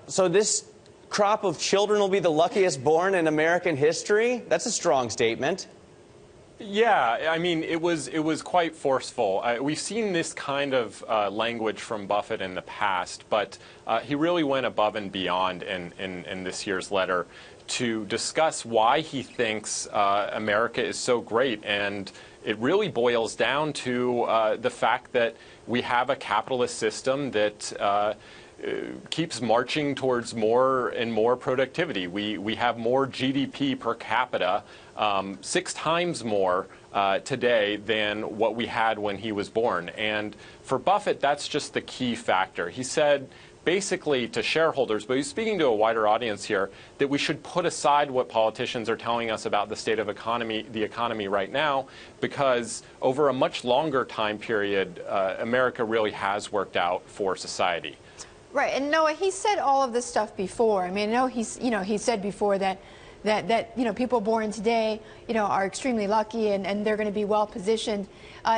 So this crop of children will be the luckiest born in American history? That's a strong statement. Yeah, I mean, it was quite forceful. We've seen this kind of language from Buffett in the past, but he really went above and beyond in this year's letter to discuss why he thinks America is so great. And it really boils down to the fact that we have a capitalist system that keeps marching towards more and more productivity. We have more GDP per capita, 6 times more today than what we had when he was born. And for Buffett, that's just the key factor. He said basically to shareholders, but he's speaking to a wider audience here, that we should put aside what politicians are telling us about the state of the economy right now, because over a much longer time period, America really has worked out for society. Right, and Noah, he said all of this stuff before. I mean, I know he said before that people born today, are extremely lucky and they're going to be well positioned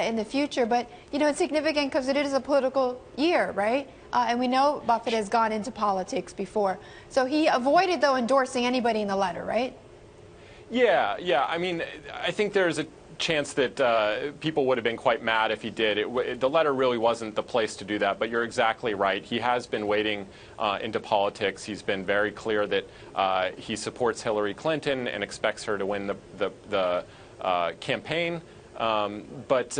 in the future. But it's significant because it is a political year, right? And we know Buffett has gone into politics before, so he avoided though endorsing anybody in the letter, right? Yeah. I mean, I think there's a chance that people would have been quite mad if he did. The letter really wasn't the place to do that, but you're exactly right. He has been wading into politics. He's been very clear that he supports Hillary Clinton and expects her to win the campaign. But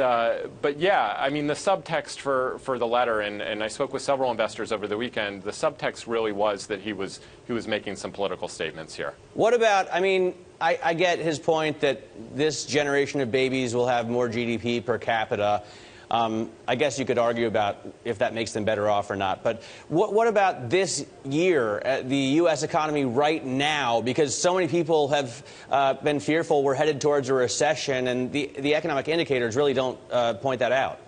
yeah, I mean, the subtext for the letter, and I spoke with several investors over the weekend, the subtext really was that he was making some political statements here. What about, I mean, I get his point that this generation of babies will have more GDP per capita. I guess you could argue about if that makes them better off or not. But what about this year, the U.S. economy right now? Because so many people have been fearful we're headed towards a recession, and the economic indicators really don't point that out.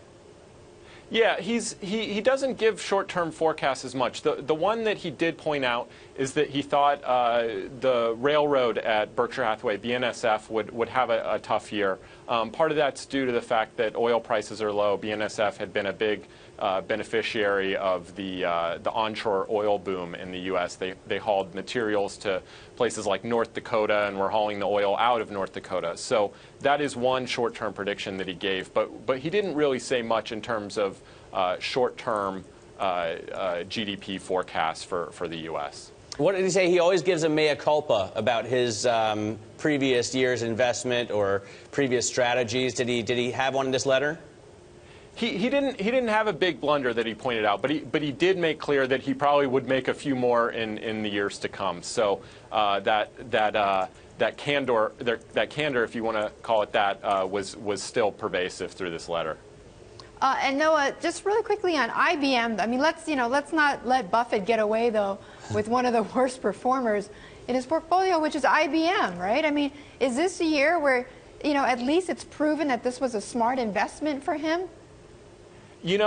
Yeah, he doesn't give short-term forecasts as much. The one that he did point out is that he thought the railroad at Berkshire Hathaway, BNSF, would have a tough year. Part of that's due to the fact that oil prices are low. BNSF had been a big beneficiary of the onshore oil boom in the U.S. They hauled materials to places like North Dakota and were hauling the oil out of North Dakota. So that is one short-term prediction that he gave. But he didn't really say much in terms of short-term GDP forecasts for the U.S. What did he say? He always gives a mea culpa about his previous year's investment or previous strategies. Did he have one in this letter? He didn't have a big blunder that he pointed out, but he did make clear that he probably would make a few more in the years to come. So that candor, if you want to call it that, was still pervasive through this letter. And Noah, just really quickly on IBM. I mean, let's not let Buffett get away though with one of the worst performers in his portfolio, which is IBM, right? I mean, is this a year where at least it's proven that this was a smart investment for him? He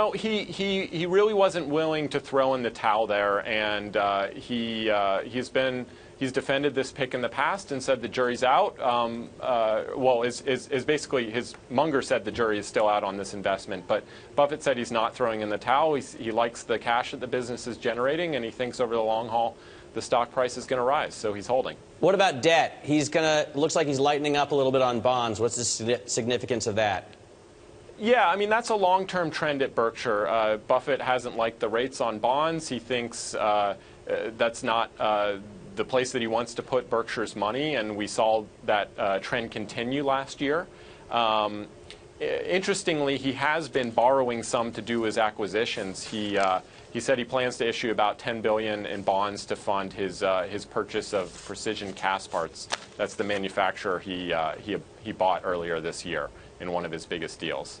really wasn't willing to throw in the towel there, and he's defended this pick in the past and said the jury's out. Well, is basically Munger said the jury is still out on this investment, but Buffett said he's not throwing in the towel. He likes the cash that the business is generating, and he thinks over the long haul the stock price is going to rise, so he's holding. What about debt? Looks like he's lightening up a little bit on bonds. What's the significance of that? Yeah, I mean, that's a long-term trend at Berkshire. Buffett hasn't liked the rates on bonds. He thinks that's not the place that he wants to put Berkshire's money, and we saw that trend continue last year. Interestingly, he has been borrowing some to do his acquisitions. He said he plans to issue about $10 billion in bonds to fund his purchase of Precision Castparts. That's the manufacturer he bought earlier this year in one of his biggest deals.